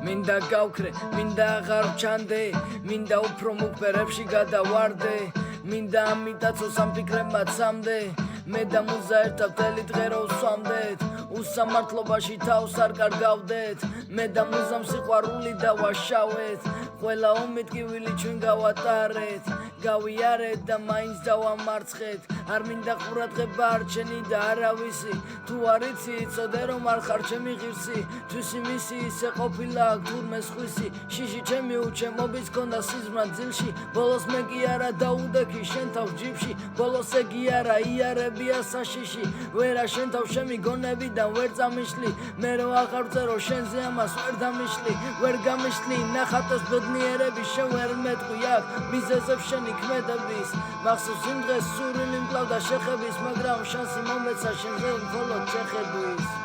მინდა გავქრე, მინდა აღარ ვჩანდე, მინდა უფრო მუქბერებში გადავარდე, მინდა ამიტაცო სამფიქრებმაც სამდე, მე და მუზა ერთად მთელი დღე რო ვსვამდეთ, უსამართლობაში თავს არ კარგავდეთ, მე და მუზამ სიყვარული დავაშავეთ, ყველა უმიტკივილი ჩვენ გავატარეთ, გავიარეთ და მაინც დავამარცხეთ, არ მინდა ყურადღება არჩენი და არავისი, თუ არ იცი იცოდე რომ არ ხარ ჩემი ღირსი, თვისი მისი ისე ყოფილა თურმე სხვისი, შიში ჩემი უჩემობის ქონდა სიზმრა ძილში, ბოლოს მე კი არა დაუდექი შენ თავს ჯიბში, ბოლოს ეგი არა იარებია საშიში, ვერა შენ თავს შემი გონებიდან ვერ წამიშლი, მე რო აღარ ვწერო შენზე ამას ვერ დამიშლი, ვერ გამიშლი ნახატოს ბედნიერები შენ ვერ მეტყვი აქ მიზეზებს შენი ქმედების, მახსოვს იმ დღეს სურვილი მკლავდა შეხების, მაგრამ შანსი მომეცა შენზე მხოლოდ შეხედვის.